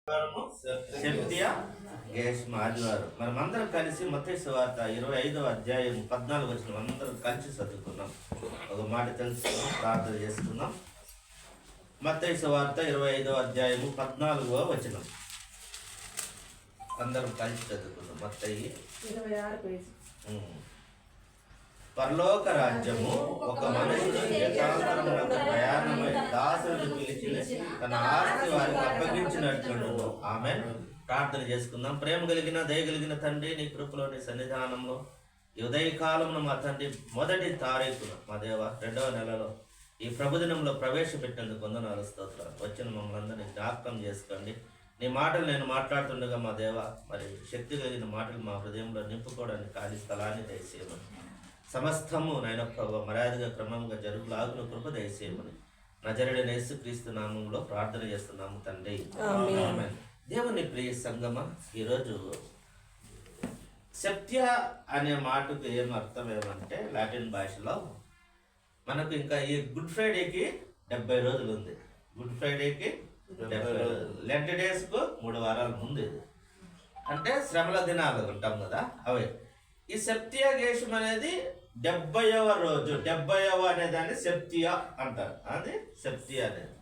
సెప్తియా గేష్మ ఆదివారం మనమందరం కలిసి మత్తయి సువార్త 25వ అధ్యాయం 14 వచనం అందరం కలిసి చదువుకున్నాం. ఒక మాట తెలుసుకున్నాం, ప్రార్థన చేసుకున్నాం. మత్తయి సువార్త 25వ అధ్యాయము 14వ వచనం అందరం కలిసి చదువుకున్నాం. మత్తయి 26 పేజీ. పరలోక రాజ్యము ఒక మనుషుడు ఏకాంతరమునకు ప్రయాణమై దాసులను పిలిచి తన ఆస్తి వారికి అప్పగించినట్లు. ఆమెన్. ప్రార్థన చేసుకుందాం. ప్రేమ కలిగిన దయ కలిగిన తండ్రి, నీ కృపలో నీ సన్నిధానంలో ఈ ఉదయకాలంలో మా తండ్రి 1వ తారీఖున మా దేవ 2వ నెలలో ఈ ప్రభుదినంలో ప్రవేశపెట్టేందుకు వందనాలు స్తోత్రాలు. వచ్చిన మమ్మల్ని అందరినీ జ్ఞాపకం చేసుకోండి. నీ మాటలు నేను మాట్లాడుతుండగా మా దేవ మరి శక్తి కలిగిన మాటలు మా హృదయంలో నింపుకోవడానికి ఖాళీ స్థలాన్ని దయచేయమని, సమస్తము నాయన ప్రభు మర్యాదగా క్రమంగా జరుగులాగున కృప దయచేయమని నజరేయుడైన యేసుక్రీస్తు నామంలో ప్రార్థన చేస్తున్నాము తండ్రి. ఆమేన్. దేవుని ప్రియ సంగమ, ఈరోజు సెప్త్య అనే మాటకు ఏం అర్థం ఏమంటే లాటిన్ భాషలో మనకు ఇంకా ఈ గుడ్ ఫ్రైడేకి 70 రోజులు ఉంది. గుడ్ ఫ్రైడేకి 70 రోజులు, లెంట్ డేస్కు 3 వారాల ముందు ఇది. అంటే శ్రమల దినాలు ఉంటాం కదా అవే. ఈ సెప్తియా గేషం అనేది 70వ రోజు, 70వ అనే దాన్ని సెప్తియా అంటారు. అది సెప్తియా అనేది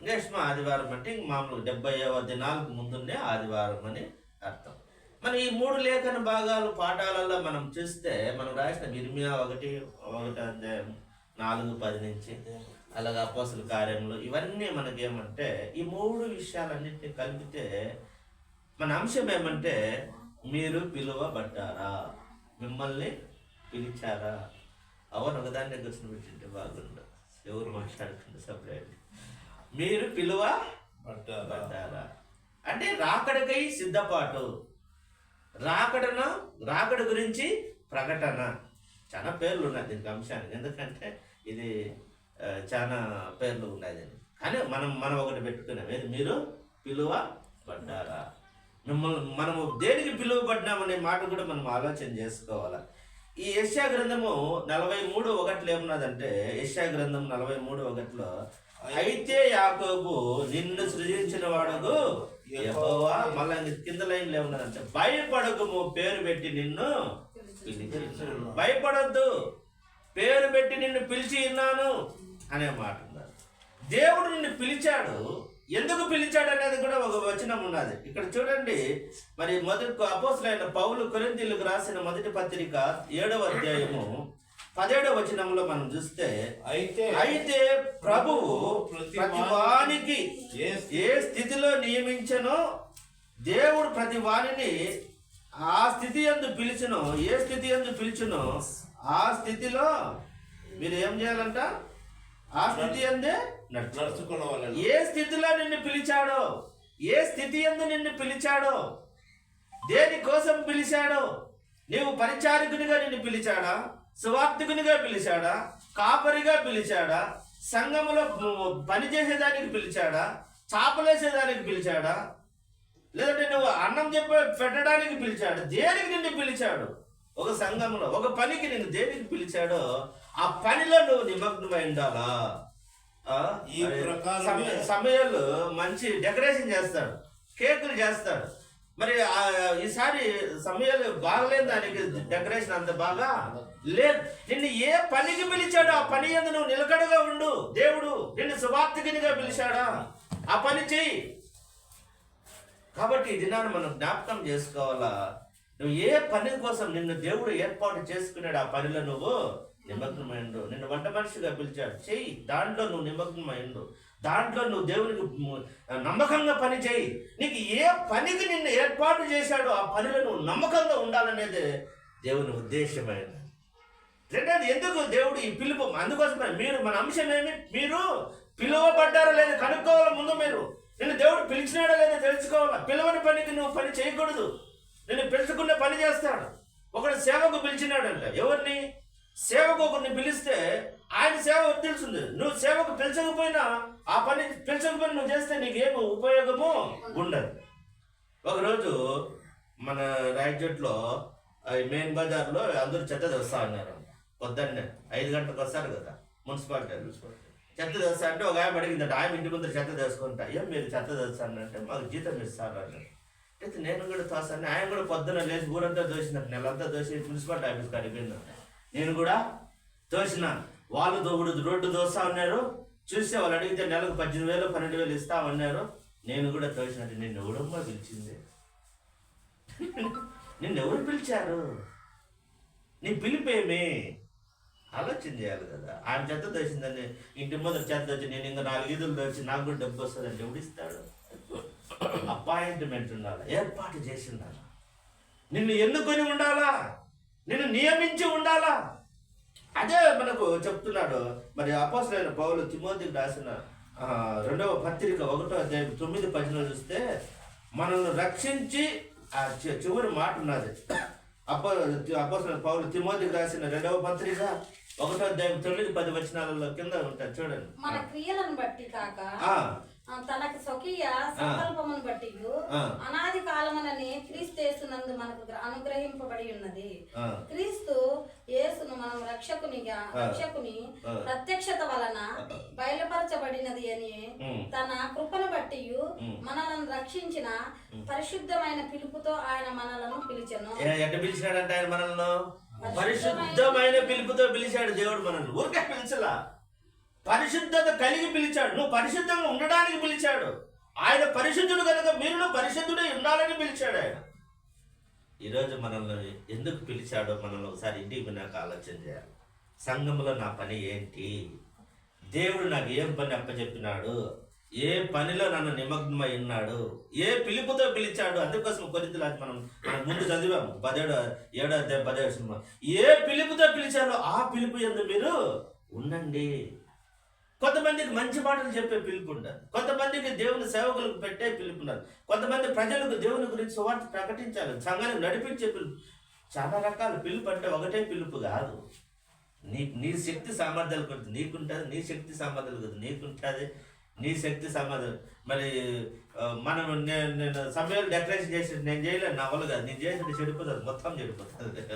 గేష్మ ఆదివారం అంటే ఇంక మామూలు 70వ దినాలకు ముందునే ఆదివారం అని అర్థం. మనం ఈ 3 లేఖన భాగాలు పాఠాలలో మనం చూస్తే మనం రాసిన ఇర్మియా 1 అధ్యాయం 4-10 నుంచి అలాగే అపోస్తలుల కార్యములు ఇవన్నీ మనకేమంటే ఈ 3 విషయాలన్నింటినీ కలిపితే మన అంశం ఏమంటే మీరు పిలువబడ్డారా, మిమ్మల్ని పిలిచారా. అవును, ఒకదాన్ని కూర్చొని పెట్టింటే బాగుండు, ఎవరు మాట్లాడుకుంటే సపరేట్. మీరు పిలువబడ్డారా అంటే రాకడకై సిద్ధపాటు, రాకడ గురించి ప్రకటన. చాలా పేర్లు ఉన్నాయి దీనికి అంశానికి, ఎందుకంటే ఇది చాలా పేర్లు ఉన్నాయి దీనికి. కానీ మనం ఒకటి పెట్టుకున్నాం, మీరు పిలువబడ్డారా. మనము దేనికి పిలువబడ్డామనే మాట కూడా మనం ఆలోచన చేసుకోవాలి. ఈ యెషయా గ్రంథము 43:1 ఏమున్నదంటే, యెషయా గ్రంథం 43:1 అయితే యాకోబు నిన్ను సృజించిన వాడుగు యెహోవా. మళ్ళీ కింద లైన్లో ఏమున్నదంటే భయపడకుము, పేరు పెట్టి నిన్ను పిలిచి. భయపడొద్దు, పేరు పెట్టి నిన్ను పిలిచి ఉన్నాను అనే మాట ఉన్నారు. దేవుడు నిన్ను పిలిచాడు. ఎందుకు పిలిచాడు అనేది కూడా ఒక వచనం ఉన్నది. ఇక్కడ చూడండి, మరి మొదటి అపోస్తలుడైన పౌలు కొరింథీయులకు రాసిన మొదటి పత్రిక 7వ అధ్యాయము 17వ వచనంలో మనం చూస్తే, అయితే ప్రభువు ప్రతివానికి ఏ స్థితిలో నియమించనో, దేవుడు ప్రతి వాణిని ఆ స్థితి యందు పిలిచునో, ఏ స్థితి యందు పిలిచునో ఆ స్థితిలో మీరు ఏం చేయాలంట, ఆ స్థితి అందే నడుచుకోవాలి. ఏ స్థితిలో నిన్ను పిలిచాడో, ఏ స్థితి యందు నిన్ను పిలిచాడో, దేని కోసం పిలిచాడో, నీవు పరిచారకునిగా నిన్ను పిలిచాడా, సువార్తికునిగా పిలిచాడా, కాపరిగా పిలిచాడా, సంఘములో పనిచేసేదానికి పిలిచాడా, చాపలేసేదానికి పిలిచాడా, లేదంటే నువ్వు అన్నం పెట్టడానికి పిలిచాడు, దేనికి నిన్ను పిలిచాడు. ఒక సంఘంలో ఒక పనికి నిన్ను దేనికి పిలిచాడో ఆ పనిలో నువ్వు నిమగ్నమై ఉండాలా. ఈ సమయాలు మంచి డెకరేషన్ చేస్తాడు, కేకులు చేస్తాడు. మరి ఈసారి సమయాలు బాగలేదు, దానికి డెకరేషన్ అంత బాగా లేదు. నిన్ను ఏ పనికి పిలిచాడో ఆ పని యందు నువ్వు నిలకడగా ఉండు. దేవుడు నిన్ను సువార్తికునిగా పిలిచాడా, ఆ పని చెయ్యి. కాబట్టి ఈ దినాన్ని మనం జ్ఞాపకం చేసుకోవాలా. నువ్వు ఏ పని కోసం నిన్ను దేవుడు ఏర్పాటు చేసుకున్నాడు, ఆ పనిలో నువ్వు నిమగ్నమైండు. నిన్ను వంట మనిషిగా పిలిచాడు, చెయ్యి. దాంట్లో నువ్వు నిమగ్నమైండు, దాంట్లో నువ్వు దేవునికి నమ్మకంగా పని చేయి. నీకు ఏ పనికి నిన్ను ఏర్పాటు చేశాడో ఆ పనిలో నువ్వు నమ్మకంగా ఉండాలనేది దేవుని ఉద్దేశమైనది. రెండోది, ఎందుకు దేవుడు ఈ పిలుపు, అందుకోసమే మీరు మన అంశం ఏమి, మీరు పిలువబడ్డారో లేదో కనుక్కోవాలి. ముందు మీరు నిన్ను దేవుడు పిలిచినాడో లేదో తెలుసుకోవాలా. పిలవని పనికి నువ్వు పని చేయకూడదు. నిన్ను పిలుచుకునే పని చేస్తాడు. ఒకడు సేవకు పిలిచినాడంట, ఎవరిని? సేవకు ఒకరిని పిలిస్తే ఆయన సేవ తెలుస్తుంది. నువ్వు సేవకు పిలిచకపోయినా ఆ పని పిలిచకపోయినా నువ్వు చేస్తే నీకేమో ఉపయోగము ఉండదు. ఒకరోజు మన రాయచోట్లో మెయిన్ బజార్లో అందరూ చెత్త తెస్తా ఉన్నారు. పొద్దున్నే 5 గంటలకు వస్తారు కదా మున్సిపాలిటీ. చెత్త తెస్తా అంటే ఒక ఆయన అడిగిందంటే ఆయన ఇంటి ముందర చెత్త తెసుకుంటా, ఏం మీరు చెత్త తెస్తానంటే మాకు జీతం ఇస్తారు అన్నాడు. అయితే నేను కూడా తోస్తాను. ఆయన కూడా పొద్దున్న లేచి ఊరంతా దోసినట్టు, నెలంతా దోసి మున్సిపాలిటీ ఆఫీస్ కాడిపోయింది. నేను కూడా తోసిన. వాళ్ళు రోడ్డు దోస్తా ఉన్నారు. చూస్తే వాళ్ళు అడిగితే నెలకు 18,000 12,000 ఇస్తామన్నారు. నేను కూడా తోసినట్టు. నిన్ను ఎవడమ్మా పిలిచింది? నిన్నెవరు పిలిచారు? నీ పిలిపేమి? ఆలోచన చేయాలి కదా. ఆయన చెత్త దోసిందని ఇంటి ముందర చెత్త వచ్చి నేను ఇంకా 4 ఈదులు దోచి నాకు కూడా డబ్బు వస్తుందంటే ఎవడిస్తాడు? అపాయింట్మెంట్ ఉండాలా, ఏర్పాటు చేసి ఉండాలా, నిన్ను ఎన్నుకొని ఉండాలా, నిన్ను నియమించి ఉండాలా. అదే మనకు చెప్తున్నాడు. మరి అపోస్తలుడైన పౌలు తిమోతికి రాసిన 2వ పత్రిక 1వ అధ్యాయం 9-10 చూస్తే మనల్ని రక్షించి ఆ చివరి మాట ఉన్నది. అపోస్తలుడైన పౌలు తిమోతికి రాసిన 2వ పత్రిక 1వ అధ్యాయం 9-10 కింద ఉంటారు చూడండి. మన క్రియలను బట్టి కాక తనకు స్వకీయ సంకల్పమును బట్టి అనాది కాలమునని క్రీస్తు యేసునందు మనకు అనుగ్రహింపబడి ఉన్నది. క్రీస్తు యేసును మనం రక్షకుని ప్రత్యక్షత వలన బయలుపరచబడినది అని తన కృపను బట్టి మనలను రక్షించిన పరిశుద్ధమైన పిలుపుతో ఆయన మనలను పిలిచెను. ఎట్ట పిలిచాడంటే ఆయన మనల్ని పరిశుద్ధమైన పిలుపుతో పిలిచాడు. దేవుడు మనల్ని ఊరికే పిలిచలా, పరిశుద్ధత కలిగి పిలిచాడు. నువ్వు పరిశుద్ధంగా ఉండడానికి పిలిచాడు. ఆయన పరిశుద్ధుడు కనుక మీరు పరిశుద్ధుడే ఉండాలని పిలిచాడు ఆయన. ఈరోజు మనల్ని ఎందుకు పిలిచాడో మనల్ని ఒకసారి ఇంటికి విన్నాక ఆలోచన చేయాలి. సంఘంలో నా పని ఏంటి? దేవుడు నాకు ఏం పని అప్పచెప్పినాడు? ఏ పనిలో నన్ను నిమగ్నమై ఉన్నాడు? ఏ పిలుపుతో పిలిచాడు? అందుకోసం కొరింథీయుల మనం ముందు చదివాము 7వ అధ్యాయం 17 ఏ పిలుపుతో పిలిచారో ఆ పిలుపు యందు మీరు ఉండండి. కొంతమందికి మంచి మాటలు చెప్పే పిలుపు ఉండదు. కొంతమందికి దేవుని సేవకులకు పెట్టే పిలుపు ఉండదు. కొంతమంది ప్రజలకు దేవుని గురించి సువార్త ప్రకటించాలి, సంఘాన్ని నడిపించే పిలుపు. చాలా రకాల పిలుపు అంటే ఒకటే పిలుపు కాదు. నీ శక్తి సామర్థ్యాలు కొద్ది నీకుంటుంది, నీ శక్తి సామర్థ్యాలు కొద్ది నీకుంటుంది, నీ శక్తి సామర్థ్యం. మరి మనం నేను సమయాలు డెకరేషన్ చేసి నేను చేయలేను, నా వల్ల కాదు. నేను చేసి చెడిపోతుంది, మొత్తం చెడిపోతుంది.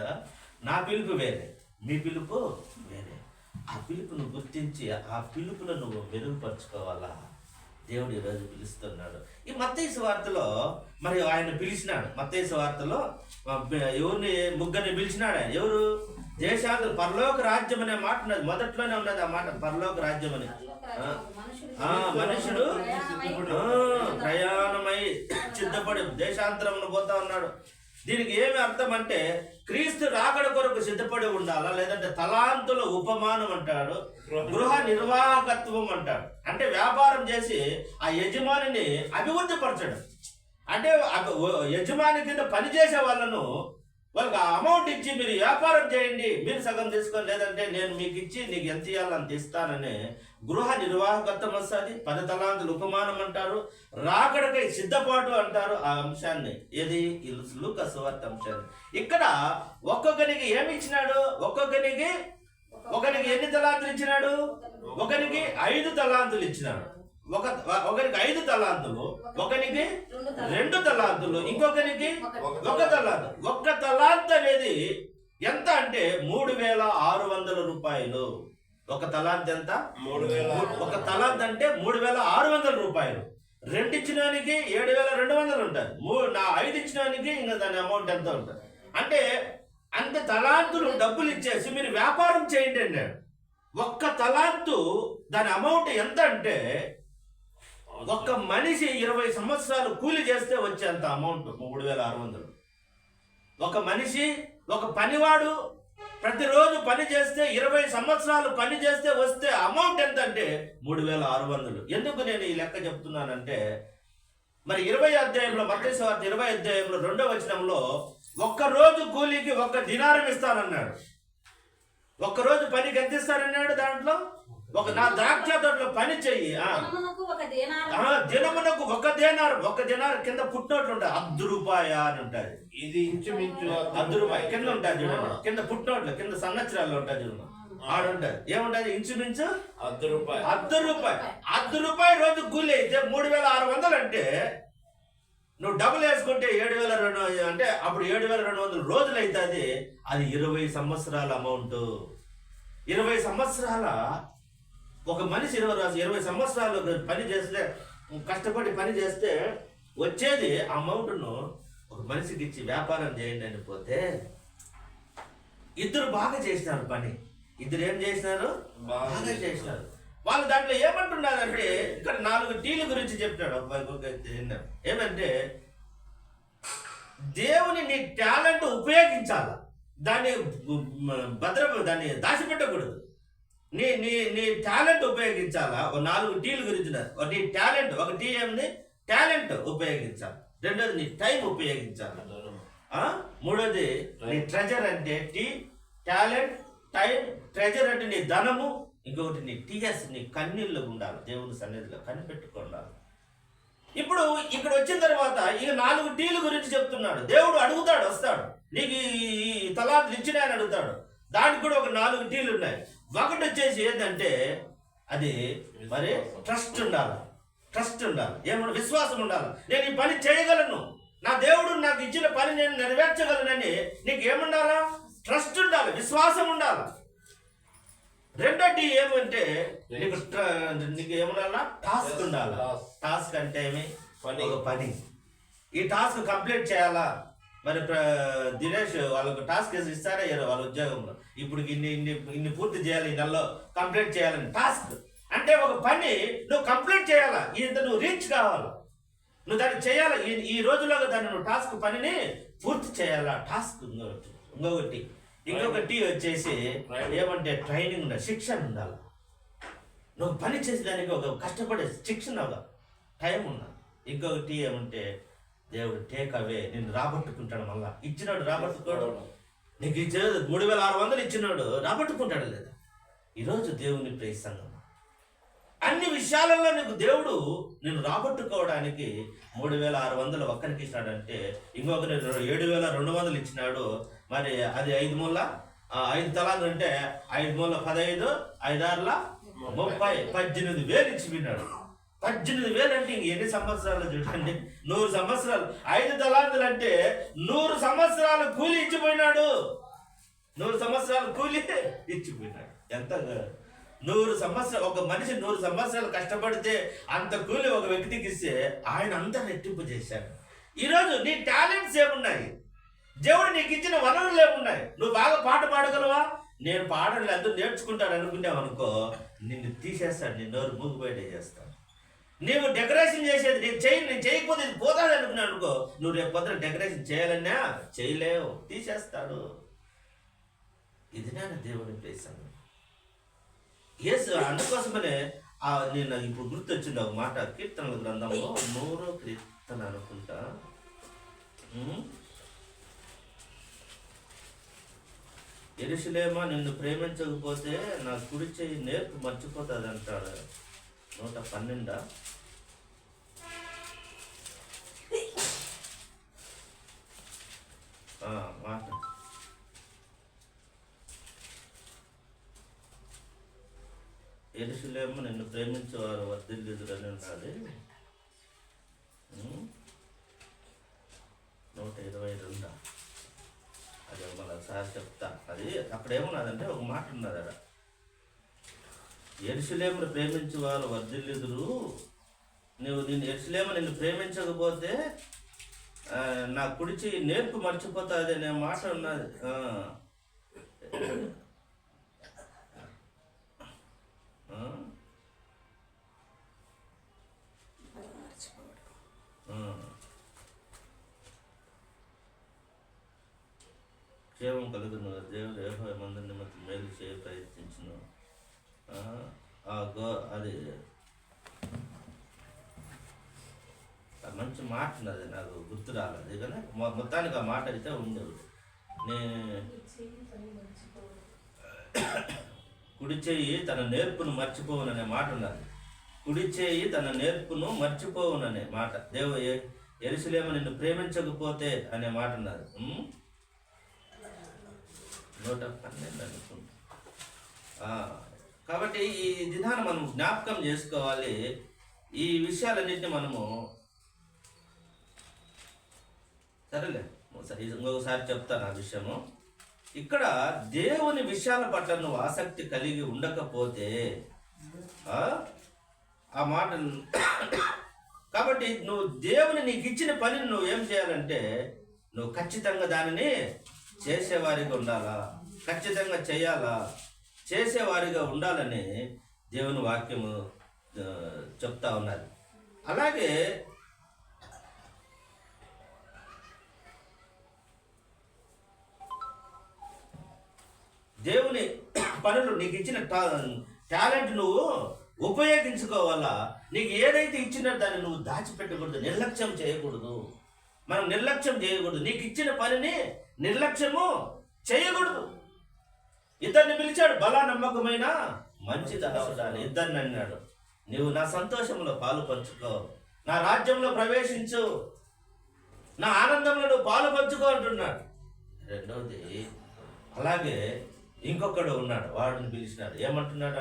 నా పిలుపు వేరే, మీ పిలుపు వేరే. ఆ పిలుపును గుర్తించి ఆ పిలుపులో నువ్వు మెరుగుపరుచుకోవాలా. దేవుడు ఈరోజు పిలుస్తున్నాడు. ఈ మత్తయి సువార్తలో మరి ఆయన పిలిచినాడు. మత్తయి సువార్తలో ఎవరిని ముగ్గురిని పిలిచినాడు ఆయన. ఎవరు? దేశాంతర పరలోక రాజ్యం అనే మాట ఉన్నది, మొదట్లోనే ఉన్నది ఆ మాట, పరలోక రాజ్యం అని. మనుషుడు ప్రయాణమై సిద్ధపడి దేశాంతరమును పోతా ఉన్నాడు. దీనికి ఏమి అర్థం అంటే క్రీస్తు రాకడ కొరకు సిద్ధపడి ఉండాలా, లేదంటే తలాంతుల ఉపమానం అంటాడు, గృహ నిర్వాహకత్వం అంటాడు. అంటే వ్యాపారం చేసి ఆ యజమానిని అభివృద్ధి పరచడం. అంటే యజమాని కింద పనిచేసే వాళ్ళను వాళ్ళకి అమౌంట్ ఇచ్చి మీరు వ్యాపారం చేయండి, మీరు సగం తీసుకొని, లేదంటే నేను మీకు ఇచ్చి నీకు ఎంత ఇవ్వాలని ఇస్తానని గృహ నిర్వాహకత్వం వస్తుంది. 10 తలాంతుల ఉపమానం అంటారు, రాకడకై సిద్ధపాటు అంటారు. ఆ అంశాన్ని ఏది లూకా సువార్త అంశాన్ని ఇక్కడ ఒక్కొక్కరికి ఏమి ఇచ్చినాడు? ఒకరికి ఎన్ని తలాంతులు ఇచ్చినాడు? ఒకరికి 5 తలాంతులు ఇచ్చినాడు. ఒకరికి 5 తలాంతులు, ఒకరికి 2 తలాంతులు, ఇంకొకరికి 1 తలాంతు. 1 తలాంత్ అనేది ఎంత అంటే 3,600 రూపాయలు. 1 తలాంత్ ఎంత? 1 తలాంత్ అంటే 3,600 రూపాయలు. 2 ఇచ్చినానికి 7,200 ఉంటుంది. 5 ఇచ్చినానికి ఇంకా దాని అమౌంట్ ఎంత ఉంటుంది అంటే అంత తలాంతులు డబ్బులు ఇచ్చేసి మీరు వ్యాపారం చేయండి అన్నాడు. 1 తలాంతు దాని అమౌంట్ ఎంత అంటే ఒక్క మనిషి 20 సంవత్సరాలు కూలి చేస్తే వచ్చేంత అమౌంట్ 3,600. ఒక మనిషి, ఒక పనివాడు ప్రతిరోజు పని చేస్తే 20 సంవత్సరాలు పని చేస్తే వస్తే అమౌంట్ ఎంత అంటే 3,600. ఎందుకు నేను ఈ లెక్క చెప్తున్నానంటే మరి 20వ అధ్యాయంలో మత్తయి సువార్త 20వ అధ్యాయంలో 2వ వచనంలో ఒక్క రోజు కూలీకి 1 దినారం ఇస్తానన్నాడు. ఒక్క రోజు పనికి ఎంత ఇస్తానన్నాడు? దాంట్లో నా ద్రాక్ష తోటలో పని చెయ్యి, దినమునకు 1 దేనారం. 1 దేనారం కింద పుట్టినోట్లు ఉంటుంది, 10 రూపాయ అని ఉంటుంది. ఇది ఇంచుమించు 10 రూపాయలు కింద ఉంటుంది చూడండి, కింద పుట్టినోట్లు కింద సంవత్సరాల్లో ఉంటుంది చూడండి, ఆడుంటది. ఏముంటది? ఇంచుమించు 10 రూపాయలు. 10 రూపాయలు రోజు కూలి అయితే 3,600 అంటే నువ్వు డబ్బులు వేసుకుంటే 7,200 అంటే అప్పుడు 7,200 రోజులు అవుతుంది. అది 20 సంవత్సరాల అమౌంట్. 20 సంవత్సరాల ఒక మనిషి 20 సంవత్సరాలు పని చేస్తే, కష్టపడి పని చేస్తే వచ్చేది అమౌంట్ను ఒక మనిషికి ఇచ్చి వ్యాపారం చేయండి అని పోతే, ఇద్దరు బాగా చేసినారు పని. ఇద్దరు ఏం చేసినారు? బాగా చేసినారు. వాళ్ళు దాంట్లో ఏమంటున్నారంటే, ఇక్కడ 4 టీల గురించి చెప్తాడు. ఏమంటే, దేవుని నీ టాలెంట్ ఉపయోగించాల, దాన్ని దాన్ని దాచిపెట్టకూడదు. నీ నీ నీ టాలెంట్ ఉపయోగించాలా. ఒక 4 టీల గురించి. నీ టాలెంట్, ఒక టీ ఏమిది? టాలెంట్ ఉపయోగించాలి. రెండోది నీ టైం ఉపయోగించాలి. మూడోది నీ ట్రెజర్ అంటే టీ, టాలెంట్, టైం, ట్రెజర్ అంటే నీ ధనము. ఇంకొకటి నీ టీఎస్, నీ కన్నీళ్ళు ఉండాలి, దేవుని సన్నిధిలో కనిపెట్టుకోండాలి. ఇప్పుడు ఇక్కడ వచ్చిన తర్వాత ఇక 4 టీల గురించి చెప్తున్నాడు. దేవుడు అడుగుతాడు, వస్తాడు, నీకు ఈ తలాంతులు ఇచ్చినా అని అడుగుతాడు. దానికి కూడా ఒక 4 టీలు ఉన్నాయి. ఒకటి వచ్చేసి ఏంటంటే, అది మరి ట్రస్ట్ ఉండాలి. ట్రస్ట్ ఉండాలి. ఏమన్నా విశ్వాసం ఉండాలి. నేను ఈ పని చేయగలను, నా దేవుడు నాకు ఇచ్చిన పని నేను నెరవేర్చగలనని నీకు ఏముండాలా? ట్రస్ట్ ఉండాలి, విశ్వాసం ఉండాలి. రెండోటి ఏమంటే, నీకు ఏమన్నా టాస్క్ ఉండాలి. టాస్క్ అంటే ఏమి? ఒక పని. ఈ టాస్క్ కంప్లీట్ చేయాలా. మరి దినేష్ వాళ్ళకు టాస్క్ ఇస్తారా వాళ్ళ ఉద్యోగంలో, ఇప్పుడు ఇన్ని పూర్తి చేయాలి, ఈ నెలలో కంప్లీట్ చేయాలని టాస్క్. అంటే ఒక పని నువ్వు కంప్లీట్ చేయాలా, ఇంత నువ్వు రీచ్ కావాలా, నువ్వు దాన్ని చేయాలా. ఈ రోజులోగా దాన్ని నువ్వు టాస్క్ పనిని పూర్తి చేయాలా. టాస్క్ ఇంకొకటి వచ్చేసి ఏమంటే ట్రైనింగ్ ఉండాలి, శిక్షణ ఉండాలి. నువ్వు పని చేసేదానికి ఒక కష్టపడే శిక్షణ, ఒక టైం ఉండాలి. ఇంకొకటి ఏమంటే, దేవుడు టేక్ అవే, నిన్ను రాబట్టుకుంటాడు. మళ్ళా ఇచ్చినాడు రాబట్టుకోడు. నీకు ఇచ్చేది 3600 ఇచ్చినాడు, రాబట్టుకుంటాడు లేదా? ఈరోజు దేవుని ప్రేమ సంఘం అన్ని విషయాలలో నీకు దేవుడు నిన్ను రాబట్టుకోవడానికి 3600 ఒక్కరికి ఇచ్చినాడంటే, ఇంకొకరి 7200 ఇచ్చినాడు. మరి అది 5 మూల 5 తలాలు అంటే 5 మూల 15, 5 6 30, 18,000 ఇచ్చిపోయినాడు. 18,000 అంటే ఇంక ఎన్ని సంవత్సరాలు చూడండి, 100 సంవత్సరాలు. 5 తలాంతులు అంటే 100 సంవత్సరాలు కూలి ఇచ్చిపోయినాడు. 100 సంవత్సరాలు కూలి ఇచ్చిపోయినాడు. ఎంత 100 సంవత్సరాలు, ఒక మనిషి 100 సంవత్సరాలు కష్టపడితే అంత కూలి ఒక వ్యక్తికి ఇస్తే ఆయన అంతా రెట్టింపు చేశాడు. ఈరోజు నీ టాలెంట్స్ ఏమున్నాయి? దేవుడు నీకు ఇచ్చిన వనరులు ఏమున్నాయి? నువ్వు బాగా పాట పాడగలవా? నేను పాడలు అందరూ నేర్చుకుంటాను అనుకున్నావు అనుకో, నిన్ను తీసేస్తాడు, నీ నోరు మూగిపోయేటే చేస్తాడు. నీవు డెకరేషన్ చేసేది నేను చేయకపోతే ఇది పోతాడు అనుకున్నాను అనుకో, నువ్వు రేపు పొద్దున డెకరేషన్ చేయాలన్నా చేయలేవు, తీసేస్తాడు. ఇది నేను దేవుని ప్రేమ. ఎస్, అందుకోసమనే నేను నాకు ఇప్పుడు గుర్తొచ్చింది ఒక మాట, కీర్తనల గ్రంథంలో 100వ కీర్తన అనుకుంటా. యెరూషలేమా, నిన్ను ప్రేమించకపోతే నా కుడి చెయ్యి నేర్పు మర్చిపోతుంది అంటాడు. 112. మాట యెరూషలేము నిన్ను ప్రేమించేవారు వర్ధిల్లుదురని ఉన్నది. 122. అది మళ్ళీ సార్ చెప్తా. అది అక్కడ ఏమున్నదంటే ఒక మాట ఉన్నది అక్కడ, యెరూషలేమును ప్రేమించేవారు వర్ధిల్లుదురు, యెరూషలేము నిన్ను ప్రేమించకపోతే నా కుడిచి నేర్పు మర్చిపోతుంది అనే మాట ఉన్నది. క్షేమం కలుగును, దేవుడు యెహోవా మందిని నిమిత్తం మేలు చేయ ప్రయత్నించును. అది మంచి మాట ఉన్నది, నాకు గుర్తు రాలేదు కానీ మొత్తానికి ఆ మాట అయితే ఉండేది. కుడి చేయి తన నేర్పును మర్చిపోవుననే మాట ఉన్నది. కుడి చేయి తన నేర్పును మర్చిపోవుననే మాట. యెరూషలేము నిన్ను ప్రేమించకపోతే అనే మాట ఉన్నది. 112 అనుకుంటా. కాబట్టి ఈ దినాన్ని మనం జ్ఞాపకం చేసుకోవాలి. ఈ విషయాలన్నింటినీ మనము సరేలే ఇంకొకసారి చెప్తాను ఆ విషయము. ఇక్కడ దేవుని విషయాల పట్ల నువ్వు ఆసక్తి కలిగి ఉండకపోతే ఆ మాట కాబట్టి నువ్వు దేవుని నీకు ఇచ్చిన పనిని నువ్వు ఏం చేయాలంటే నువ్వు ఖచ్చితంగా దానిని చేసేవారిగా ఉండాలా, ఖచ్చితంగా చేయాలా, చేసేవారిగా ఉండాలని దేవుని వాక్యము చెప్తా ఉన్నది. అలాగే దేవుని పనులు నీకు ఇచ్చిన టాలెంట్ నువ్వు ఉపయోగించుకోవాలా. నీకు ఏదైతే ఇచ్చినా దాన్ని నువ్వు దాచిపెట్టకూడదు, నిర్లక్ష్యం చేయకూడదు. మనం నిర్లక్ష్యం చేయకూడదు. నీకు ఇచ్చిన పనిని నిర్లక్ష్యము చేయకూడదు. ఇద్దరిని పిలిచాడు, బలా నమ్మకమైన మంచి దాసుడాని ఇద్దరిని అన్నాడు, నీవు నా సంతోషంలో పాలు పంచుకో, నా రాజ్యంలో ప్రవేశించు, నా ఆనందంలో నువ్వు పాలు పంచుకో అంటున్నాడు. రెండవది అలాగే ఇంకొకడు ఉన్నాడు, వాడిని పిలిచినాడు. ఏమంటున్నాడు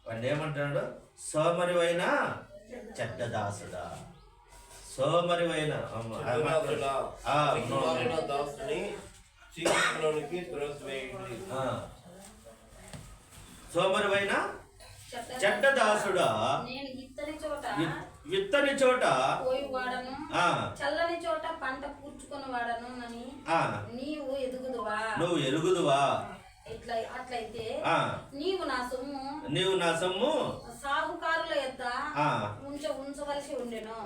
వాడిని ఏమంటున్నాడు? సోమరివైన చెడ్డదాసుడా, సోమరివైన సోమరివైన చెడ్డదాసుడా, విత్తని చోట చల్లని చోట పంట కూర్చుకుని వాడను అని నువ్వు ఎరుగుదువా? అట్లయితే నీవు నా సొమ్ము సాహుకారుల యొద్ద ఉంచవలసి ఉండెను.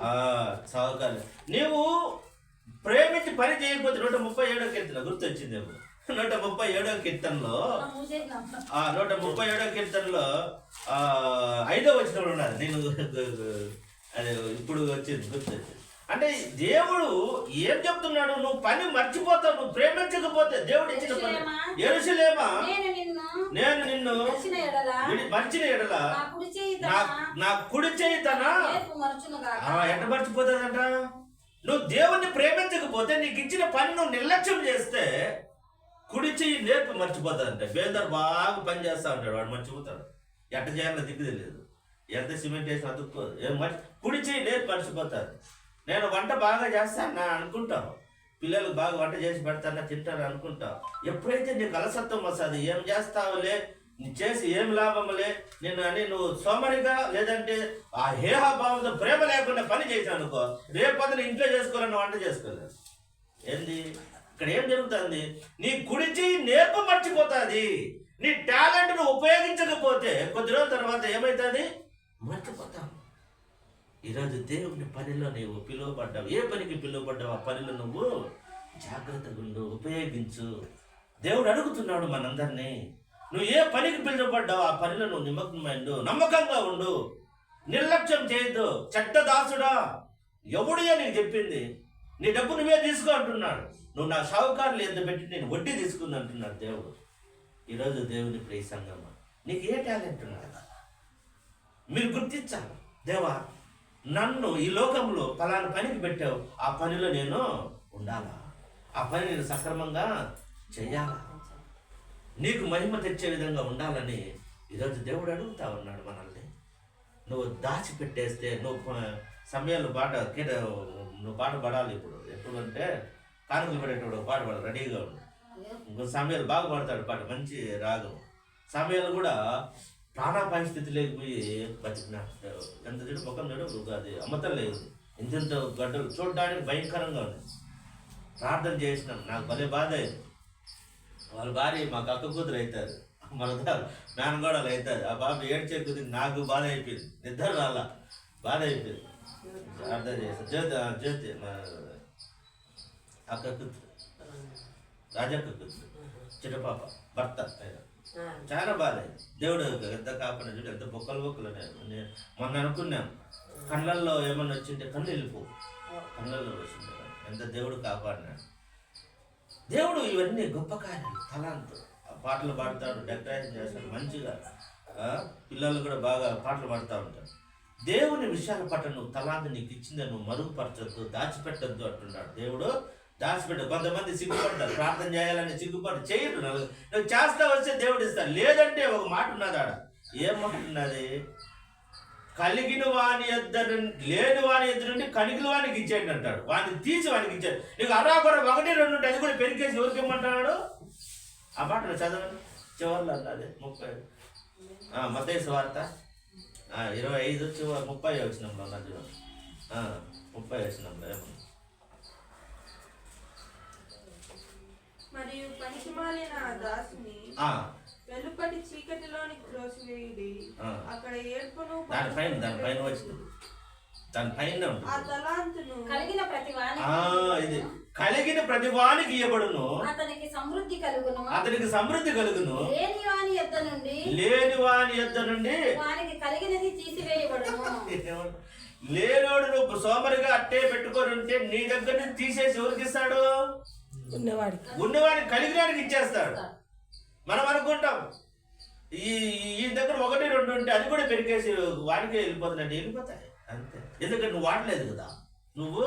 సాహుకారు నీవు ప్రేమించి పని చేయకపోతే 137వ కీర్తన గుర్తొచ్చిందేమో. 137వ కీర్తనలో 137వ కీర్తనలో 5వ వచనంలో ఉన్నది. నేను అదే ఇప్పుడు వచ్చింది గుర్తొచ్చింది. అంటే దేవుడు ఏం చెప్తున్నాడు? నువ్వు పని మర్చిపోతావు, నువ్వు ప్రేమించకపోతే. దేవుడు ఇచ్చిన పని, యెరూషలేమా నేను నిన్ను మర్చిన ఎడల నా కుడి చేయి తన ఎట్ట మర్చిపోతుందంట? నువ్వు దేవుణ్ణి ప్రేమించకపోతే, నీకు ఇచ్చిన పని నువ్వు నిర్లక్ష్యం చేస్తే కుడి చెయ్యి నేర్పు మర్చిపోతాడంట. బేదర్ బాగా పని చేస్తా ఉంటాడు, వాడు మర్చిపోతాడు. ఎట్ట చేయాలో దిక్కు తెలియదు, ఎంత సిమెంట్ వేసి అతుక్కోదు. కుడి చెయ్యి నేర్పు మర్చిపోతాడు. నేను వంట బాగా చేస్తాను అనుకుంటావు, పిల్లలకు బాగా వంట చేసి పెడతానా తింటాను అనుకుంటావు. ఎప్పుడైతే నీకు అలసత్వం వస్తుంది, ఏం చేస్తావులే, నీ చేసి ఏం లాభములే నేను అని నువ్వు సోమరిగా లేదంటే ఆ హేహాభావంతో ప్రేమ లేకుండా పని చేశాను అనుకో, రేపొద్దున ఇంట్లో చేసుకోవాలని వంట చేసుకోలేదు. ఏంది ఇక్కడ ఏం జరుగుతుంది? నీ కుడి చెయ్యి నేర్పు మర్చిపోతుంది. నీ టాలెంట్ ను ఉపయోగించకపోతే కొద్ది రోజుల తర్వాత ఏమవుతుంది? మర్చిపోతావు. ఈరోజు దేవుని పనిలో నీవు పిలువబడ్డావు. ఏ పనికి పిలువబడ్డావు ఆ పనిలో నువ్వు జాగ్రత్తగా ఉండు, ఉపయోగించు. దేవుడు అడుగుతున్నాడు మనందరినీ, నువ్వు ఏ పనికి పిలువబడ్డావు ఆ పనిలో నువ్వు నిమగ్నమైండు, నమ్మకంగా ఉండు, నిర్లక్ష్యం చేయొద్దు. చెడ్డదాసుడా, ఎవడియో నీకు చెప్పింది? నీ డబ్బు నువ్వే తీసుకో అంటున్నాడు. నువ్వు నా షావుకారులు ఎంత పెట్టి నేను వడ్డీ తీసుకుంది అంటున్నాడు దేవుడు. ఈరోజు దేవుని ప్రియ సంగమా, నీకు ఏ టాలెంట్ ఉన్నది? మీరు గుర్తించాలి. దేవా, నన్ను ఈ లోకంలో పలానా పనికి పెట్టావు, ఆ పనిలో నేను ఉండాలా, ఆ పని నేను సక్రమంగా చెయ్యాలా, నీకు మహిమ తెచ్చే విధంగా ఉండాలని ఈరోజు దేవుడు అడుగుతా ఉన్నాడు మనల్ని. నువ్వు దాచిపెట్టేస్తే నువ్వు సమయాలు నువ్వు పాట పడాలి. ఎప్పుడు అంటే కానుకలు పడేటప్పుడు పాట పాడాలి, రెడీగా ఉండు. ఇంకో సమయాలు బాగా పాడతాడు పాట, మంచి రాగం. సమయాలు కూడా ప్రాణాపాయ స్థితి లేకపోయి బతికిన ఎంత చెడు ముఖం చెడు, అది అమ్మతం లేదు, ఇంత గడ్డలు చూడడానికి భయంకరంగా ఉంది. ప్రార్థన చేసినాం, నాకు భలే బాధ అయింది. వాళ్ళ భార్య మాకు అక్క కూతురు అవుతారు, మన నాన్నగోడలు అవుతారు. ఆ బాబు ఏడ్చే కొద్ది నాకు బాధ అయిపోయింది, నిద్ర రాలా, బాధ అయిపోయింది. ప్రార్థన చేస్తాను. జ్యోతి మా అక్క కూతురు, రాజక్క కూతురు, చిన్నపాప భర్త ఆయన చాలా బాధ అయింది. దేవుడు ఎంత కాపాడు చూడు, ఎంత బొక్కలు మొన్న అనుకున్నాం కళ్ళల్లో ఏమన్నా వచ్చింటే కళ్ళు వెళ్ళిపో, కళ్ళల్లో వచ్చింది. ఎంత దేవుడు కాపాడినాడు. దేవుడు ఇవన్నీ గొప్ప కార్యాలు, తలాంతు. పాటలు పాడతాడు, డెకరేషన్ చేస్తాడు మంచిగా, పిల్లలు కూడా బాగా పాటలు పాడుతూ ఉంటారు. దేవుని విషయాల పట్ల నువ్వు తలాంతు నీకు ఇచ్చిందే నువ్వు మరుగుపరచొద్దు, దాచిపెట్టద్దు అంటున్నాడు దేవుడు. దాచిపెట్టు. కొంతమంది సిగ్గుపడతారు, ప్రార్థన చేయాలని సిగ్గుపడు, చేయడు. నువ్వు చేస్తా వస్తే దేవుడు ఇస్తాడు. లేదంటే ఒక మాట ఉన్నది ఆడ, ఏం మాట ఉన్నది? కలిగిన వాని ఇద్దరు లేని వాని ఇద్దరు నుండి కనిగిన వానికి ఇచ్చేయండి అంటాడు. వాడిని తీసి వానికి ఇచ్చాడు. నీకు అరాకొర 1, 2 ఉంటే అది కూడా పెరికేసి ఎవరికి ఇమ్మంటున్నాడు? ఆ మాట చదవండి చివరిలో అన్నది 30 మత్తయి సువార్త 25 30 వచ్చినంలో ఉన్నది 30 వచ్చినంలో ఏమన్నా మరియు పనికిమాలిన ఆ దాసుని వెలుపటి చీకటిలోని త్రోసివేయుడి అక్కడ ఏడ్పును దానిపైన వచ్చింది దాని పైన ఆ తలాంతును కలిగిన ప్రతి ఇది కలిగిన ప్రతి వానికి ఇవ్వబడును, అతనికి సమృద్ధి కలుగును. లేని వాని యొద్ద నుండి వానికి కలిగినది తీసివేయబడును. లేనోడు నువ్వు సోమరిగా అట్టే పెట్టుకొని ఉంటే నీ దగ్గర నుంచి తీసేసి ఎవరికి ఇస్తాడు? ఉన్నవాడికి కలిగినానికి ఇచ్చేస్తాడు. మనం అనుకుంటాం ఈ దగ్గర 1 2 ఉంటే అది కూడా పెరిగేసి వాడికే వెళ్ళిపోతాయి అంతే. ఎందుకంటే నువ్వు వాడలేదు కదా, నువ్వు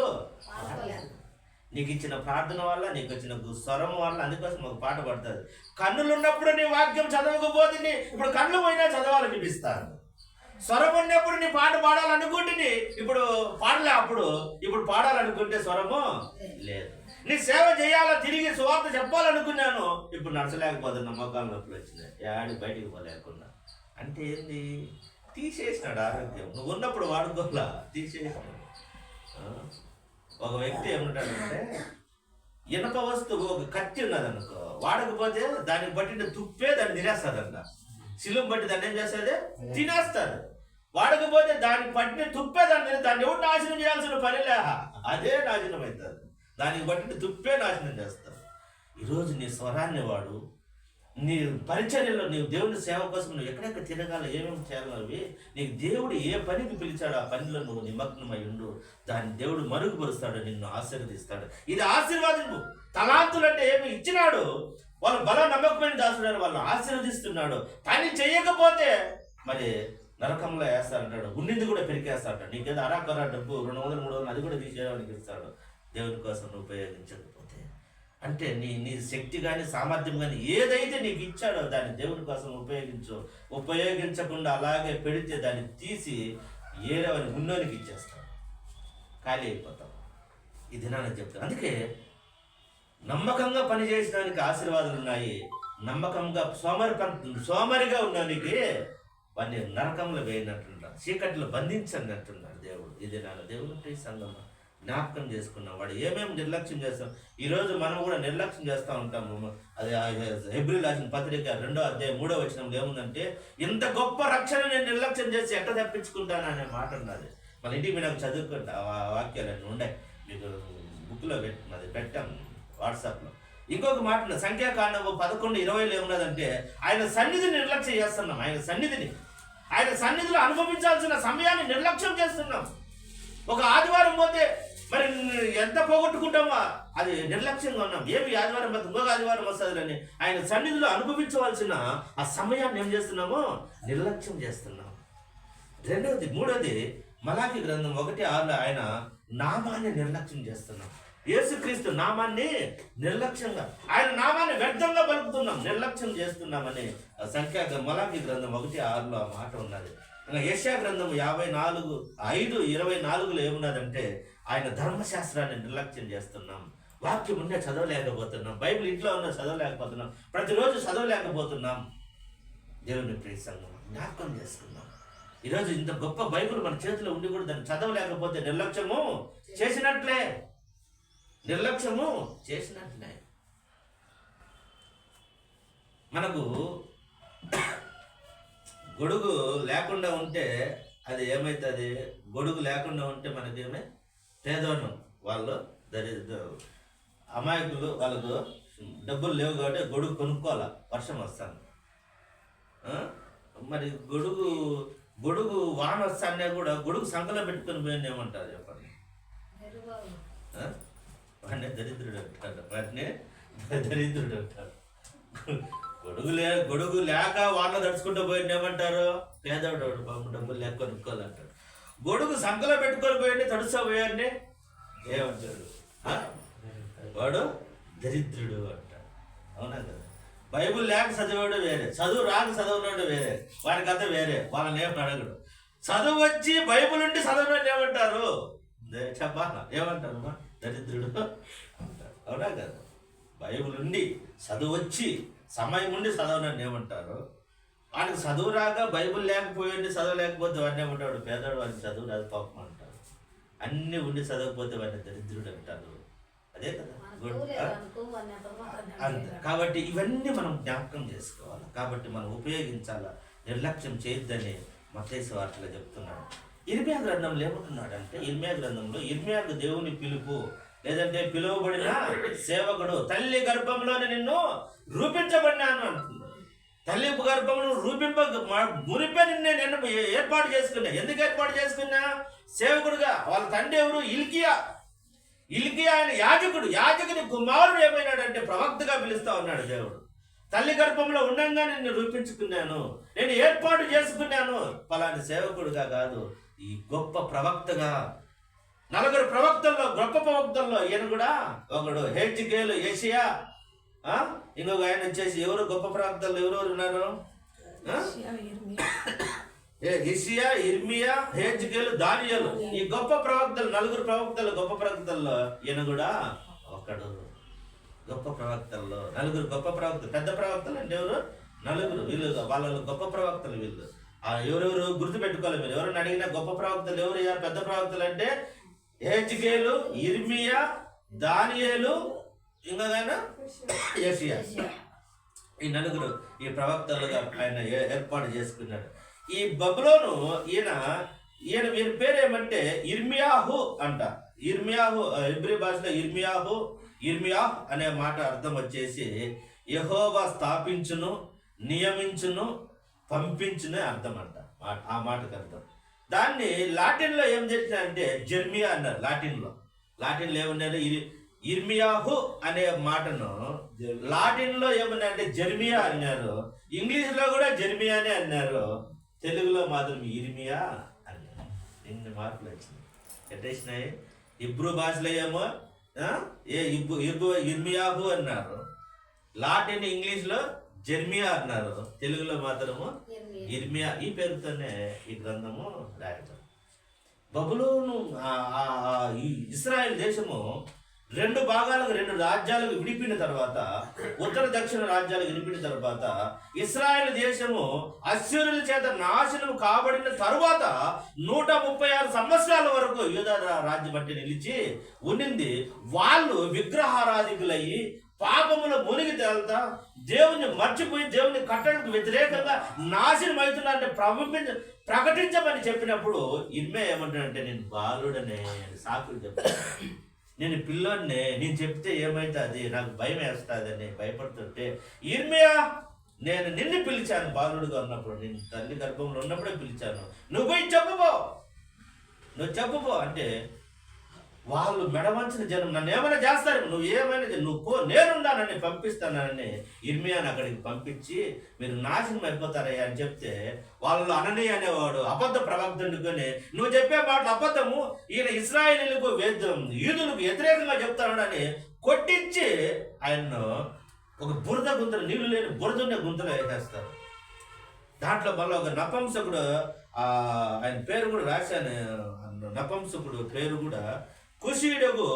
నీకు ఇచ్చిన ప్రార్థన వల్ల, నీకు వచ్చిన స్వరం వల్ల, అందుకోసం ఒక పాట పడుతుంది. కన్నులు ఉన్నప్పుడు నీ వాక్యం చదవకపోతే ఇప్పుడు కన్నులు పోయినా చదవాలనిపిస్తాను. స్వరం ఉన్నప్పుడు నీ పాట పాడాలనుకుంటే ఇప్పుడు పాడలే, ఇప్పుడు పాడాలనుకుంటే స్వరము లేదు. నీ సేవ చేయాలా, తిరిగి సువార్త చెప్పాలనుకున్నాను, ఇప్పుడు నడచలేకపోతున్నా, మోకాళ్ళ నొప్పులు వచ్చినాయి, యాడి బయటికి పోలేకుండా. అంటే ఏంది? తీసేసినాడు ఆరోగ్యం. నువ్వు ఉన్నప్పుడు వాడుకోవాలా, తీసేసినాడు. ఒక వ్యక్తి ఏమంటాడంటే, ఇనప వస్తువు ఒక కత్తి ఉన్నదనుకో, వాడకపోతే దానికి బట్టి తుప్పే దాన్ని తినేస్తాడంట. శిలుం బట్టి దాన్ని ఏం చేస్తుంది? తినేస్తాడు. వాడకపోతే దానికి పట్టిన తుప్పే దాన్ని ఎవరు నాశనం చేయాల్సిన పనిలే, అదే నాశనం అవుతుంది. దానికి బట్టి తుప్పే నాశనం చేస్తాడు. ఈరోజు నీ స్వరాన్ని వాడు, నీ పరిచర్యలో నీవు దేవుని సేవ కోసం నువ్వు ఎక్కడెక్కడ తిరగాలి, ఏమేమి చేయాలి, నీకు దేవుడు ఏ పనికి పిలిచాడో ఆ పనిలో నువ్వు నిమగ్నమై ఉండు. దాన్ని దేవుడు మరుగుపరుస్తాడు, నిన్ను ఆశీర్వదిస్తాడు. ఇది ఆశీర్వాదము. తలాంతులు అంటే ఏమి ఇచ్చినాడు, వాళ్ళు బల నమ్మకమైన దాసుడు, వాళ్ళు ఆశీర్వదిస్తున్నాడు. కానీ చెయ్యకపోతే మరి నరకంలో వేస్తాడంటాడు, ఉన్నింది కూడా పెరికేస్తాడు. నీకేదో అరాకరా డబ్బు 200 300 అది కూడా తీసేయడానికి ఇస్తాడు. దేవుని కోసం నువ్వు ఉపయోగించకపోతే అంటే నీ శక్తి కానీ సామర్థ్యం కానీ ఏదైతే నీకు ఇచ్చాడో దాన్ని దేవుని కోసం ఉపయోగించకుండా అలాగే పెడితే దాన్ని తీసి ఏడవని ఉన్నోనికి ఇచ్చేస్తాడు, ఖాళీ అయిపోతాం. ఈ దినాన్ని చెప్తాను. అందుకే నమ్మకంగా పనిచేయడానికి ఆశీర్వాదాలు ఉన్నాయి. నమ్మకంగా సోమరిగా ఉన్నోనికి వాడిని నరకంలో వేయనట్టుంటారు, చీకట్లో బంధించండి అంటున్నాడు దేవుడు. ఇది నా దేవుడు సంగమ జ్ఞాపకం చేసుకున్నాం. వాడు ఏమేమి నిర్లక్ష్యం చేస్తాం, ఈరోజు మనం కూడా నిర్లక్ష్యం చేస్తూ ఉంటాము. అది హెబ్రీయుల రాసిన పత్రిక 2వ అధ్యాయం 3వ వచనంలో ఏముందంటే, ఇంత గొప్ప రక్షణ నేను నిర్లక్ష్యం చేసి ఎట్లా తప్పించుకుంటాను అనే మాట ఉన్నది. మన ఇంటికి మీరు నాకు చదువుకుంటా ఆ వాక్యాలన్నీ ఉండే, మీకు బుక్లో పెట్టాం వాట్సాప్లో. ఇంకొక మాట ఉన్నది, సంఖ్యాకాండము 11:20 ఏమున్నదంటే, ఆయన సన్నిధిని నిర్లక్ష్యం చేస్తున్నాం. ఆయన సన్నిధిలో అనుభవించాల్సిన సమయాన్ని నిర్లక్ష్యం చేస్తున్నాం. ఒక ఆదివారం పోతే మరి ఎంత పోగొట్టుకుంటామో అది నిర్లక్ష్యంగా ఉన్నాం. ఏమి ఆదివారం పోతే ఇంకొక ఆదివారం వస్తుందని ఆయన సన్నిధిలో అనుభవించవలసిన ఆ సమయాన్ని ఏం చేస్తున్నామో నిర్లక్ష్యం చేస్తున్నాం. మూడోది మలాకి గ్రంథం 1:6 ఆయన నామాన్ని నిర్లక్ష్యం చేస్తున్నాం. యేసుక్రీస్తు నామాన్ని నిర్లక్ష్యంగా, ఆయన నామాన్ని వ్యర్థంగా పలుకుతున్నాం, నిర్లక్ష్యం చేస్తున్నామని మలాకి గ్రంథం 1:6 ఆ మాట ఉన్నది. యెషయా గ్రంథం 54:5-24 ఏమున్నదంటే, ఆయన ధర్మశాస్త్రాన్ని నిర్లక్ష్యం చేస్తున్నాం. వాక్యం ఉండే చదవలేకపోతున్నాం, బైబిల్ ఇంట్లో ఉన్న చదవలేకపోతున్నాం, ప్రతిరోజు చదవలేకపోతున్నాం. దేవుని ప్రియ సంఘం జ్ఞాపకం చేసుకున్నాం. ఈరోజు ఇంత గొప్ప బైబిల్ మన చేతిలో ఉండి కూడా దాన్ని చదవలేకపోతే నిర్లక్ష్యము చేసినట్లే. మనకు గొడుగు లేకుండా ఉంటే అది ఏమవుతుంది? గొడుగు లేకుండా ఉంటే మనకేమే పేదోనం, వాళ్ళు అమాయకులు, వాళ్ళకు డబ్బులు లేవు కాబట్టి గొడుగు కొనుక్కోవాలి, వర్షం వస్తాను. మరి గొడుగు వాన వస్తానే కూడా గొడుగు సంకలో పెట్టుకుని పోయిన ఏమంటారు చెప్పండి? వాడిని దరిద్రుడు అంటారు. గొడుగు లేక వాళ్ళ తడుచుకుంటూ పోయింది ఏమంటారు? పేదవాడు, బాబు డబ్బులు లేక కొనుక్కోవాలంటాడు. గొడుగు సంకలో పెట్టుకొని పోయింది తడుస్తా పోయాన్ని ఏమంటాడు? వాడు దరిద్రుడు అంటాడు. అవునా కదా? బైబుల్ లేక చదివాడు వేరే, చదువు రాక చదవనాడు వేరే, వాడికి అంతా వేరే, వాళ్ళని ఏమని అడగడు. చదువు వచ్చి బైబుల్ ఉండి చదవనాడు ఏమంటారు? చెప్పాలా ఏమంటారు? దరిద్రుడు అంటారు. అవునా కదా? బైబుల్ ఉండి చదువు వచ్చి సమయం ఉండి చదవనాడు ఏమంటారు? వాడికి చదువు రాక బైబుల్ లేకపోయింది, చదువు లేకపోతే వాడిని ఏమంటాడు, పేదవాడు వాడికి చదువు రాదు పాపం అంటారు. అన్నీ ఉండి చదవకపోతే వాడిని దరిద్రుడు అంటారు. అదే కదా అంతే. కాబట్టి ఇవన్నీ మనం జ్ఞాపకం చేసుకోవాలి. కాబట్టి మనం ఉపయోగించాలా, నిర్లక్ష్యం చేయొద్దని మత్తయి వార్తలో చెప్తున్నాడు. ఇర్మియా గ్రంథంలో ఏమంటున్నాడు అంటే, ఇర్మియా గ్రంథంలో ఇర్మియాకు దేవుని పిలుపు లేదంటే పిలువబడిన సేవకుడు, తల్లి గర్భంలోనే నిన్ను రూపించబడినాను అంటున్నాడు. తల్లి గర్భంలో మురిపే నేను ఏర్పాటు చేసుకున్నా. ఎందుకు ఏర్పాటు చేసుకున్నా? సేవకుడుగా. వాళ్ళ తండ్రి ఎవరు? ఇల్కియా ఆయన యాజకుడు. యాజకుని కుమారుడు ఏమైనాడంటే ప్రవక్తగా పిలుస్తా ఉన్నాడు దేవుడు. తల్లి గర్భంలో ఉండంగా నిన్ను రూపించుకున్నాను, నేను ఏర్పాటు చేసుకున్నాను. పలాని సేవకుడుగా కాదు, ఈ గొప్ప ప్రవక్తగా. 4 ప్రవక్తల్లో, గొప్ప ప్రవక్తల్లో ఈయన కూడా ఒకడు. హెజ్కేలు, యెషయా, ఇంకొక ఆయన వచ్చేసి ఎవరు గొప్ప ప్రవక్తల్లో ఎవరెవరు ఉన్నారు? యెషయా, ఇర్మియా, హెజ్కేలు, దానియేలు. ఈ గొప్ప ప్రవక్తలు, 4 ప్రవక్తలు, గొప్ప ప్రవక్తల్లో ఈయన కూడా ఒకడు. గొప్ప ప్రవక్తల్లో 4 గొప్ప ప్రవక్తలు. పెద్ద ప్రవక్తలు అంటే ఎవరు? 4. వీళ్ళు వాళ్ళ గొప్ప ప్రవక్తలు. వీళ్ళు ఎవరెవరు గుర్తుపెట్టుకోవాలి మీరు. ఎవరైనా అడిగినా గొప్ప ప్రవక్తలు ఎవరు, పెద్ద ప్రవక్తలు అంటే హెజ్కేలు, ఇర్మియా, దానియేలు, ఇంకా యెషయా. ఈ 4 ఈ ప్రవక్తలుగా ఆయన ఏర్పాటు చేసుకున్నాడు. ఈ బబులోను ఈయన వీరి పేరు ఏమంటే ఇర్మియాహు అంట. ఇర్మియాహు హెబ్రీ భాషలో ఇర్మియాహ్ అనే మాట అర్థం వచ్చేసి యెహోవా స్థాపించును, నియమించును, పంపించునే అర్థం అంట. ఆ మాటకు అర్థం. దాన్ని లాటిన్లో ఏం చేసిన అంటే జెర్మియా అన్నారు. లాటిన్లో ఏమన్నారు? ఇర్మియాహు అనే మాటను లాటిన్లో ఏమన్నారంటే జెర్మియా అన్నారు. ఇంగ్లీష్లో కూడా జెర్మియానే అన్నారు. తెలుగులో మాత్రం ఇర్మియా అన్నారు. ఎన్ని మార్పులు వచ్చినాయి, ఎట్టేసినాయి. ఇబ్రూ భాషలో ఏమో ఇర్మియాహు అన్నారు. లాటిన్ ఇంగ్లీష్లో జెర్మియా అన్నారు. తెలుగులో మాత్రము ఇర్మియా. ఈ పేరుతోనే ఈ గ్రంథము రాయటం. బబులోను ఈ ఇశ్రాయేల్ దేశము 2 భాగాలకు, 2 రాజ్యాలకు విడిపిన తర్వాత, ఉత్తర దక్షిణ రాజ్యాలకు విడిపిన తర్వాత ఇశ్రాయేల్ దేశము అశ్షూరుల చేత నాశనం కాబడిన తరువాత 136 సంవత్సరాల వరకు యూదా రాజ్యం బట్టి నిలిచి ఉండింది. వాళ్ళు విగ్రహారాధికులయ్యి పాపములో మునిగి తేలుతా దేవుని మర్చిపోయి దేవుని కట్టడకు వ్యతిరేకంగా నాశనం అవుతున్నారంటే ప్రకటించమని చెప్పినప్పుడు ఇర్మియా ఏమంటాడంటే, నేను బాలుడనే సాకులు చెప్తాను, నేను పిల్లోడినే, నేను చెప్తే ఏమవుతుంది, నాకు భయం వేస్తుందని భయపడుతుంటే, ఇర్మియా నేను నిన్ను పిలిచాను బాలుడుగా ఉన్నప్పుడు, నేను తల్లి గర్భంలో ఉన్నప్పుడే పిలిచాను, నువ్వు పోయి చెప్పుకో అంటే వాళ్ళు మెడవంచిన జనం నన్ను ఏమైనా చేస్తారు, నువ్వు ఏమైనా నువ్వు పో, నేనున్నానని పంపిస్తానని ఇర్మియాని అక్కడికి పంపించి మీరు నాశనం అయిపోతారయ్యా అని చెప్తే, వాళ్ళు అననీయ అనేవాడు అబద్ధ ప్రవక్తుడుకొని నువ్వు చెప్పే మాటలు అబద్ధము, ఈయన ఇశ్రాయేలీయులకు యూదులకు వ్యతిరేకంగా చెప్తాడని కొట్టించి ఆయన్ను ఒక బురద గుంతలు, నీళ్లు లేని బురదున్న గుంతలో వేసేస్తారు. దాంట్లో మళ్ళీ ఒక నపంసకుడు, ఆయన పేరు కూడా రాశాను, నపంసకుడు పేరు కూడా కుషీయుడగు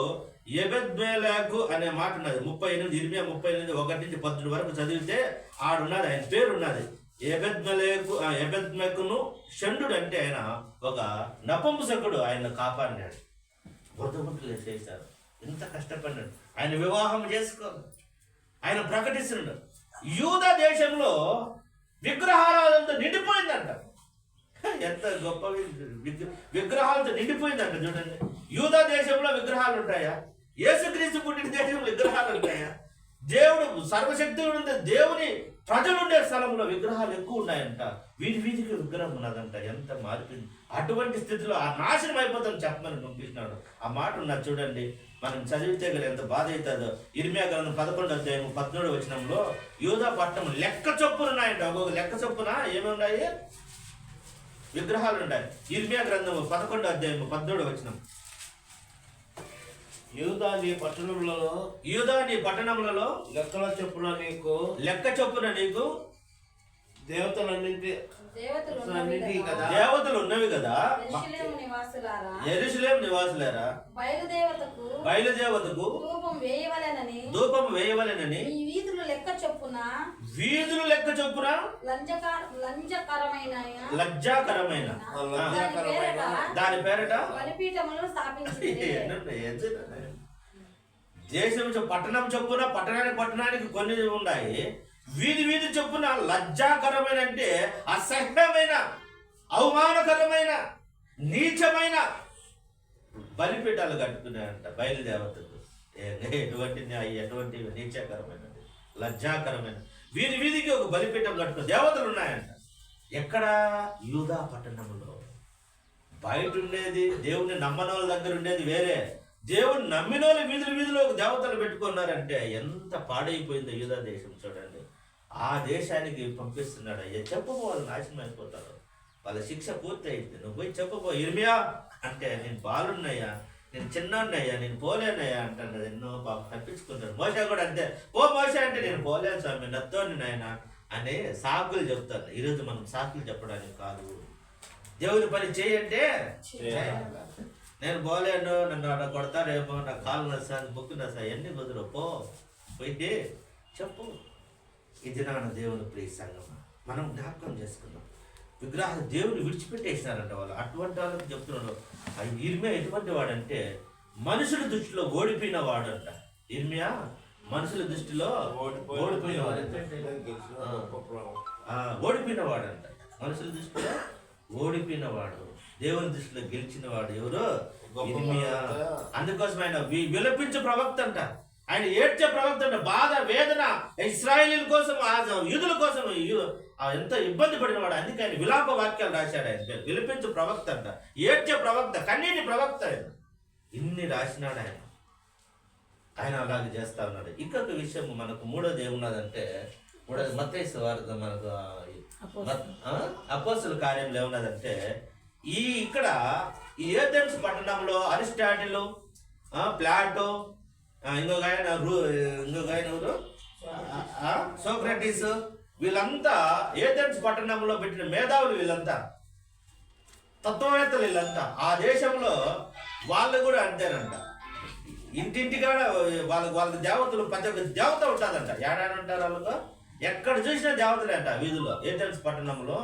ఎబెద్మెలకు అనే మాట ఉన్నది. 38 ఇర్మియా 38 1-18 వరకు చదివితే ఆడున్నది, ఆయన పేరు ఉన్నది. ఎబెద్మెకును షండు అంటే ఆయన ఒక నపుంసకుడు, ఆయన కాపాడినాడు. బురదగుంటలు వేసేసారు. ఎంత కష్టపడినాడు. ఆయన వివాహం చేసుకోవాలి, ఆయన ప్రకటిస్తున్నాడు. యూదా దేశంలో విగ్రహారాధనతో నిండిపోయిందంట. ఎంత గొప్ప విగ్రహాలతో నిండిపోయిందంట. చూడండి, యూదా దేశంలో విగ్రహాలు ఉంటాయా? యేసుక్రీస్తు పుట్టిన దేశంలో విగ్రహాలు ఉంటాయా? దేవుడు సర్వశక్తుడు ఉంటే దేవుని ప్రజలు ఉండే స్థలంలో విగ్రహాలు ఎక్కువ ఉన్నాయంట. వీధికి విగ్రహం ఉన్నదంట. ఎంత మారిపోయింది. అటువంటి స్థితిలో ఆ నాశనం అయిపోతాం చెప్పమని పంపిస్తున్నాడు. ఆ మాట ఉన్నది చూడండి, మనం చదివితే కదా ఎంత బాధ అవుతుందో. ఇర్మియా గ్రంథం 11:17 యూదా పట్టణం లెక్క చొప్పున ఉన్నాయంట. ఒక్కొక్క లెక్క చొప్పున ఏమి ఉన్నాయి? విగ్రహాలు ఉంటాయి. ఇర్మియా గ్రంథం 11:17 యూదా నీ పట్టణములలో లెక్క చొప్పున నీకు దేవతలు ఉన్నవి కదా. యెరూషలేము నివాసులారా, బయలుదేవతకు వేయవలెనని ధూపం వేయవలెనని మీ వీధుల లెక్క చొప్పున వీధులు లెక్క చొప్పున లజ్జాకరమైన దాని పేరట బలిపీఠములను స్థాపించింది. దేశం పట్టణం చొప్పున పట్టణానికి కొన్ని ఉన్నాయి. వీధి చొప్పున లజ్జాకరమైన అంటే అసహ్యమైన, అవమానకరమైన, నీచమైన బలిపీఠాలు కట్టుకున్నాయంట బయలుదేవతకు. ఎటువంటి నీచకరమైనది, లజ్జాకరమైన వీధికి ఒక బలిపీఠం కట్టుకుని దేవతలు ఉన్నాయంట. ఎక్కడ? యూదా పట్టణంలో. బయట ఉండేది దేవుని నమ్మనోళ్ళ దగ్గర ఉండేది వేరే, దేవుని నమ్మినోళ్ళు వీధిలో ఒక దేవతలు పెట్టుకున్నారంటే ఎంత పాడైపోయిందో యూదా దేశం చూడండి. ఆ దేశానికి పంపిస్తున్నాడు. అయ్యా చెప్పబో, వాళ్ళు నాశనం అయిపోతారు, వాళ్ళ శిక్ష పూర్తి అయింది, నువ్వు పోయి చెప్పబో ఇర్మియా అంటే. నేను బాలున్నయ్యా, నేను చిన్నయ్యా, నేను పోలేనయ్యా అంటాను. ఎన్నో పాప తప్పించుకుంటాడు. మోసే కూడా అంతే, మోసే అంటే నేను పోలేను స్వామి, నత్తోని నాయన అని సాకులు చెప్తాను. ఈరోజు మనం సాకులు చెప్పడానికి కాదు, దేవుని పని చేయంటే నేను పోలేను, నన్ను అక్కడ కొడతారేమో, నా కాలు నస్తాను, బుక్కు నస్తాను, ఎన్ని కుదరు, పోయి చెప్పు. ఇది నాన్న దేవుని ప్రియ సంగమ. మనం జ్ఞాపకం చేసుకున్నాం. విగ్రహాలు దేవుని విడిచిపెట్టేసినారంట వాళ్ళు. అటువంటి వాళ్ళకి చెప్తున్నాడు. ఇర్మియా ఎటువంటి వాడంటే మనుషుల దృష్టిలో ఓడిపోయిన వాడంట. ఇర్మియా మనుషుల దృష్టిలో ఓడిపోయిన వాడంట. మనుషుల దృష్టిలో ఓడిపోయిన వాడు, దేవుని దృష్టిలో గెలిచిన వాడు ఎవరు? ఇర్మియా. అందుకోసం ఆయన విలపించే ప్రవక్త అంట, ఆయన ఏడ్చే ప్రవక్త అంట. బాధ, వేదన ఇశ్రాయేలీల కోసం, యూదుల కోసం ఎంతో ఇబ్బంది పడినవాడు. అందుకే ఆయన విలాప వాక్యాలు రాశాడు. ఆయన విలపించే ప్రవక్త అంట, ఏడ్చే ప్రవక్త, కన్నీటి ప్రవక్త. ఆయన ఇన్ని రాసినాడు. ఆయన అలాగే చేస్తా ఉన్నాడు. ఇంకొక విషయం మనకు మూడోది ఏమున్నదంటే, మూడోది మత్తయి సువార్త, మనకు అపోస్తలుల కార్యంలో ఏమున్నదంటే, ఇక్కడ ఈ ఏథెన్స్ పట్టణంలో అరిస్టాటిల్, ప్లాటో, ఇంకొక ఆయన ఎవరు, సోక్రటీస్, వీళ్ళంతా ఏథెన్స్ పట్టణంలో పెట్టిన మేధావులు. వీళ్ళంతా తత్వవేత్తలు. వీళ్ళంతా ఆ దేశంలో వాళ్ళు కూడా అంతేనంట. ఇంటింటికాడ వాళ్ళకి దేవతలు, ప్రతి ఒక్క దేవత ఉంటుందంట. ఏడాడు ఉంటారు వాళ్ళకు, ఎక్కడ చూసినా దేవతలే అంట వీధుల్లో, ఏథెన్స్ పట్టణంలో.